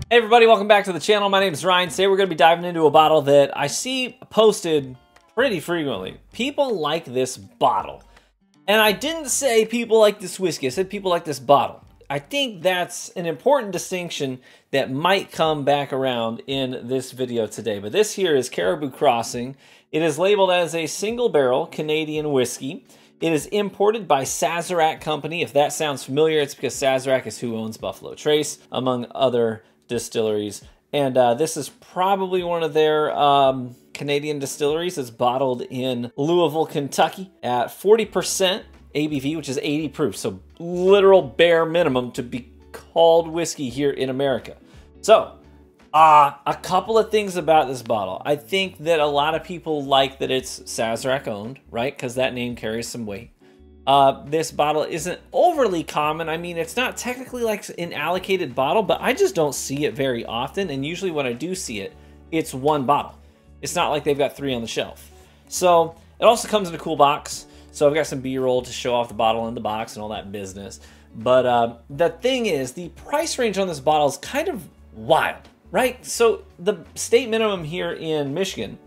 Hey everybody, welcome back to the channel. My name is Ryan. Today we're going to be diving into a bottle that I see posted pretty frequently. People like this bottle. And I didn't say people like this whiskey, I said people like this bottle. I think that's an important distinction that might come back around in this video today. But this here is Caribou Crossing. It is labeled as a single barrel Canadian whiskey. It is imported by Sazerac Company. If that sounds familiar, it's because Sazerac is who owns Buffalo Trace, among other distilleries. And this is probably one of their Canadian distilleries. It's bottled in Louisville, Kentucky at 40% ABV, which is 80 proof. So literal bare minimum to be called whiskey here in America. So a couple of things about this bottle. I think that a lot of people like that it's Sazerac owned, right? Because that name carries some weight. This bottle isn't overly common. I mean, it's not technically like an allocated bottle, but I just don't see it very often. And usually when I do see it, it's one bottle. It's not like they've got 3 on the shelf. So it also comes in a cool box. So I've got some B-roll to show off the bottle in the box and all that business. But the thing is, the price range on this bottle is kind of wild, right? So the state minimum here in Michigan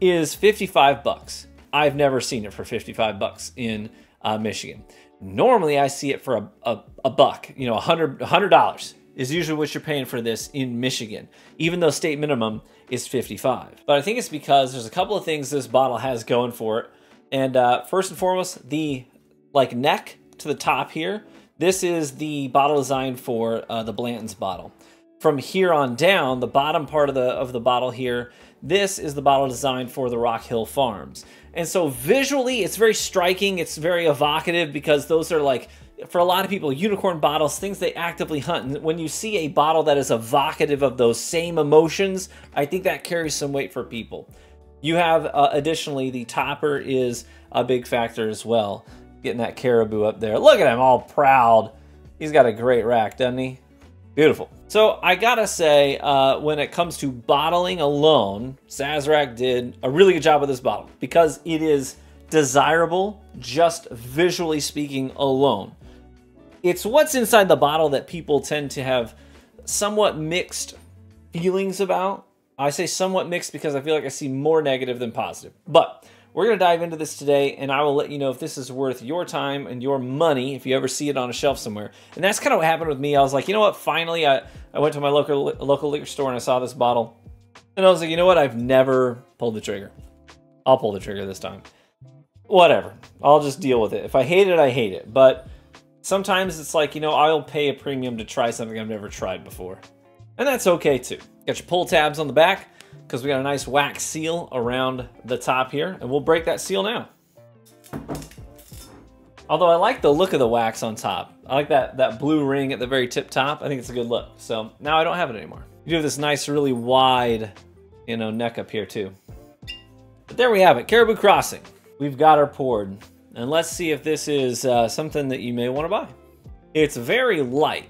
is 55 bucks. I've never seen it for 55 bucks in Michigan. Normally I see it for a buck, you know, $100 is usually what you're paying for this in Michigan, even though state minimum is 55. But I think it's because there's a couple of things this bottle has going for it. And first and foremost, the neck to the top here, this is the bottle design for the Blanton's bottle. From here on down, the bottom part of the bottle here, this is the bottle designed for the Rock Hill Farms. And so visually, it's very striking. It's very evocative because those are like, for a lot of people, unicorn bottles, things they actively hunt. And when you see a bottle that is evocative of those same emotions, I think that carries some weight for people. You have, additionally, the topper is a big factor as well. Getting that caribou up there. Look at him, all proud. He's got a great rack, doesn't he? Beautiful. So I gotta say, when it comes to bottling alone, Sazerac did a really good job with this bottle because it is desirable, just visually speaking alone. It's what's inside the bottle that people tend to have somewhat mixed feelings about. I say somewhat mixed because I feel like I see more negative than positive. But we're going to dive into this today, and I will let you know if this is worth your time and your money if you ever see it on a shelf somewhere. And that's kind of what happened with me. I was like, you know what? Finally, I went to my local liquor store and I saw this bottle. And I was like, you know what? I've never pulled the trigger. I'll pull the trigger this time. Whatever. I'll just deal with it. If I hate it, I hate it. But sometimes it's like, you know, I'll pay a premium to try something I've never tried before. And that's okay too. Got your pull tabs on the back because we got a nice wax seal around the top here, and we'll break that seal now. Although I like the look of the wax on top. I like that blue ring at the very tip top. I think it's a good look. So now I don't have it anymore. You do have this nice, really wide, you know, neck up here too. But there we have it, Caribou Crossing. We've got her poured. And let's see if this is something that you may want to buy. It's very light,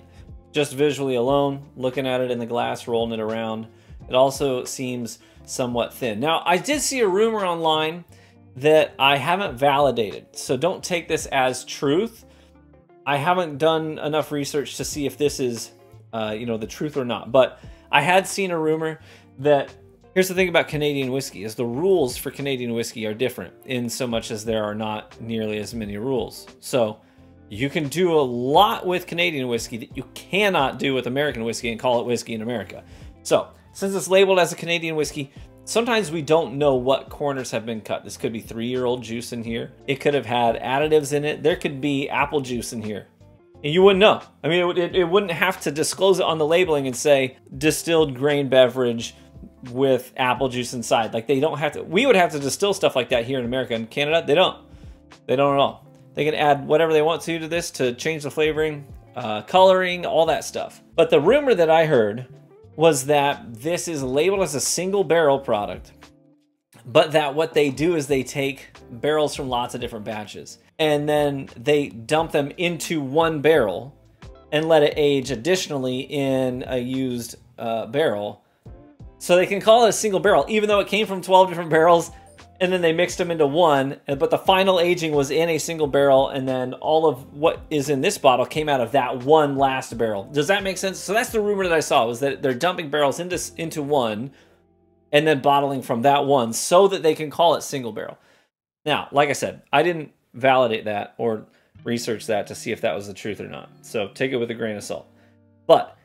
just visually alone, looking at it in the glass, rolling it around. It also seems somewhat thin. Now, I did see a rumor online that I haven't validated, so don't take this as truth. I haven't done enough research to see if this is, you know, the truth or not. But I had seen a rumor that, here's the thing about Canadian whiskey, is the rules for Canadian whiskey are different in so much as there are not nearly as many rules. So you can do a lot with Canadian whiskey that you cannot do with American whiskey and call it whiskey in America. So since it's labeled as a Canadian whiskey, sometimes we don't know what corners have been cut. This could be 3-year-old juice in here. It could have had additives in it. There could be apple juice in here. And you wouldn't know. I mean, it wouldn't have to disclose it on the labeling and say distilled grain beverage with apple juice inside. Like, they don't have to. We would have to distill stuff like that here in America. In Canada, they don't. They don't at all. They can add whatever they want to this to change the flavoring, coloring, all that stuff. But the rumor that I heard was that this is labeled as a single barrel product, but that what they do is they take barrels from lots of different batches and then they dump them into one barrel and let it age additionally in a used barrel. So they can call it a single barrel, even though it came from 12 different barrels. and then they mixed them into one, but the final aging was in a single barrel, and then all of what is in this bottle came out of that one last barrel. Does that make sense? So that's the rumor that I saw, was that they're dumping barrels into one, and then bottling from that one so that they can call it single barrel. Now, like I said, I didn't validate that or research that to see if that was the truth or not. So take it with a grain of salt. But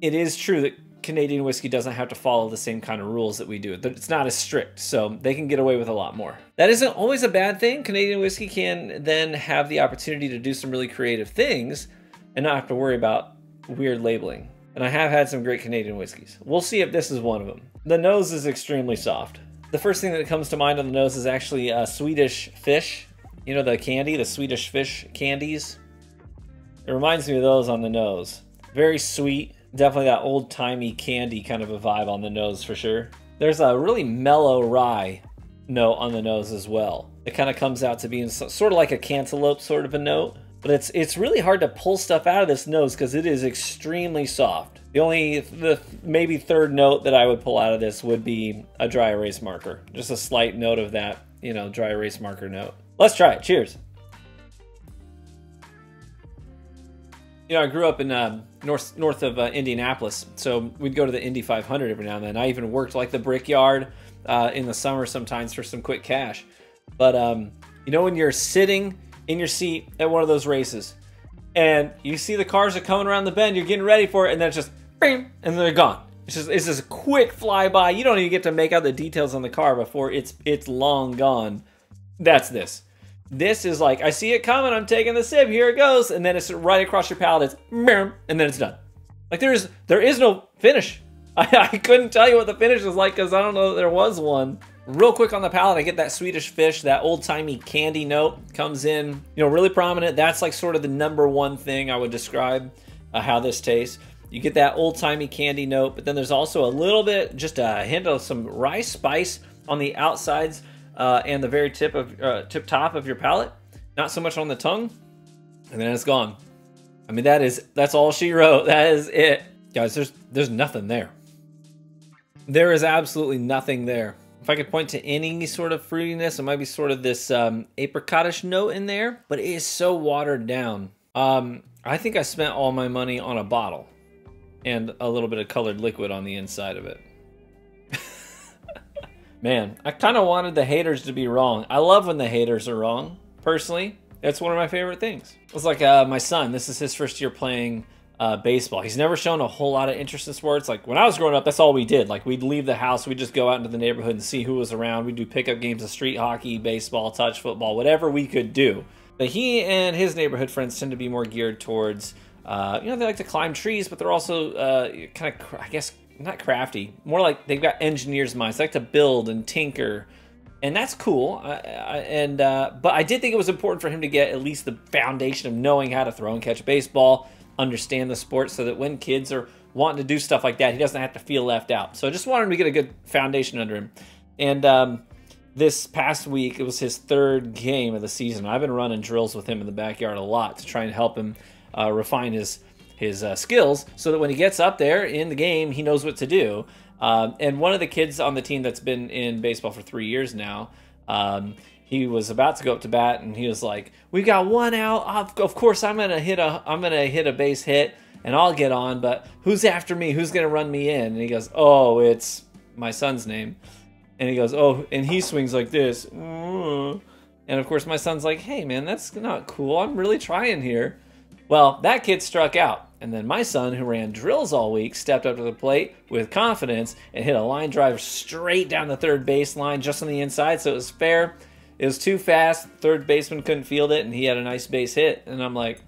it is true that Canadian whiskey doesn't have to follow the same kind of rules that we do. It's not as strict, so they can get away with a lot more. That isn't always a bad thing. Canadian whiskey can then have the opportunity to do some really creative things and not have to worry about weird labeling. And I have had some great Canadian whiskeys. We'll see if this is one of them. The nose is extremely soft. The first thing that comes to mind on the nose is actually Swedish fish. You know, the candy, the Swedish fish candies? It reminds me of those on the nose. Very sweet. Definitely that old-timey candy kind of a vibe on the nose for sure. There's a really mellow rye note on the nose as well. It kind of comes out to being sort of like a cantaloupe sort of a note. But it's really hard to pull stuff out of this nose because it is extremely soft. The maybe third note that I would pull out of this would be a dry erase marker. Just a slight note of that, you know, dry erase marker note. Let's try it. Cheers. You know, I grew up in north of Indianapolis, so we'd go to the Indy 500 every now and then. I even worked like the Brickyard in the summer sometimes for some quick cash. But you know, when you're sitting in your seat at one of those races, and you see the cars are coming around the bend, you're getting ready for it, and then it's just, bing, and they're gone. It's just a quick flyby. You don't even get to make out the details on the car before it's long gone. That's this. This is like, I see it coming, I'm taking the sip, here it goes, and then it's right across your palate, it's, and then it's done. Like there is no finish. I couldn't tell you what the finish was like because I don't know that there was one. Real quick on the palate, I get that Swedish fish, that old-timey candy note comes in, you know, really prominent. That's like sort of the #1 thing I would describe how this tastes. You get that old-timey candy note, but then there's also a little bit, just a hint of some rye spice on the outsides and the very tip top of your palate. Not so much on the tongue, and then it's gone. I mean, that's all she wrote. That is it. Guys, there's nothing there. There is absolutely nothing there. If I could point to any sort of fruitiness, it might be sort of this apricotish note in there, but it is so watered down. I think I spent all my money on a bottle and a little bit of colored liquid on the inside of it. Man, I kind of wanted the haters to be wrong. I love when the haters are wrong, personally. That's one of my favorite things. It's like my son, this is his first year playing baseball. He's never shown a whole lot of interest in sports. Like when I was growing up, that's all we did. Like we'd leave the house, we'd just go out into the neighborhood and see who was around. We'd do pickup games of street hockey, baseball, touch football, whatever we could do. But he and his neighborhood friends tend to be more geared towards, you know, they like to climb trees, but they're also kind of, I guess, not crafty. More like they've got engineers' minds. They like to build and tinker. And that's cool. But I did think it was important for him to get at least the foundation of knowing how to throw and catch a baseball, understand the sport, so that when kids are wanting to do stuff like that, he doesn't have to feel left out. So I just wanted him to get a good foundation under him. And this past week, it was his 3rd game of the season. I've been running drills with him in the backyard a lot to try and help him refine his skills so that when he gets up there in the game, he knows what to do. And one of the kids on the team that's been in baseball for 3 years now, he was about to go up to bat, and he was like, "We got 1 out. Of course, I'm gonna hit a base hit, and I'll get on. But who's after me? Who's gonna run me in?" And he goes, "Oh, it's my son's name." And he goes, "Oh," and he swings like this. And of course, my son's like, "Hey, man, that's not cool. I'm really trying here." Well, that kid struck out. And then my son, who ran drills all week, stepped up to the plate with confidence and hit a line drive straight down the third baseline, just on the inside, so it was fair. It was too fast. Third baseman couldn't field it, and he had a nice base hit. And I'm like,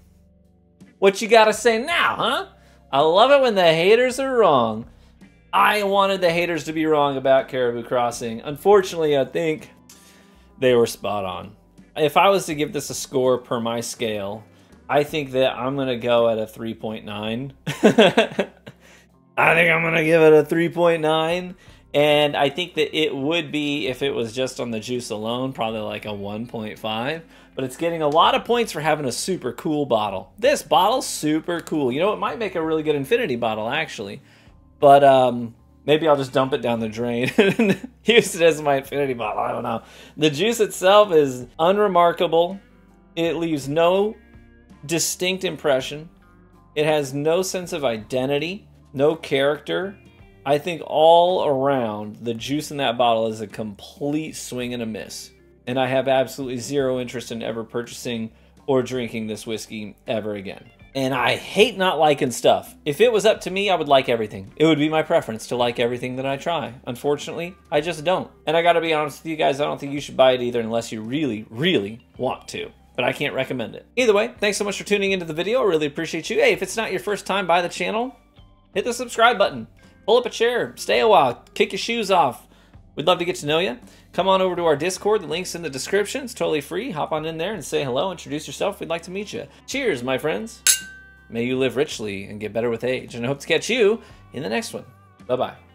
what you gotta say now, huh? I love it when the haters are wrong. I wanted the haters to be wrong about Caribou Crossing. Unfortunately, I think they were spot on. If I was to give this a score per my scale, I think that I'm going to go at a 3.9. I think I'm going to give it a 3.9. And I think that it would be, if it was just on the juice alone, probably like a 1.5. But it's getting a lot of points for having a super cool bottle. This bottle's super cool. You know, it might make a really good infinity bottle, actually. But Maybe I'll just dump it down the drain and use it as my infinity bottle. I don't know. The juice itself is unremarkable. It leaves no distinct impression. It has no sense of identity, no character. I think all around, the juice in that bottle is a complete swing and a miss. And I have absolutely zero interest in ever purchasing or drinking this whiskey ever again. And I hate not liking stuff. If it was up to me, I would like everything. It would be my preference to like everything that I try. Unfortunately, I just don't. And I gotta be honest with you guys, I don't think you should buy it either unless you really, really want to. But I can't recommend it. Either way, thanks so much for tuning into the video. I really appreciate you. Hey, if it's not your first time by the channel, hit the subscribe button. Pull up a chair, stay a while, kick your shoes off. We'd love to get to know you. Come on over to our Discord. The link's in the description. It's totally free. Hop on in there and say hello, introduce yourself. We'd like to meet you. Cheers, my friends. May you live richly and get better with age. And I hope to catch you in the next one. Bye-bye.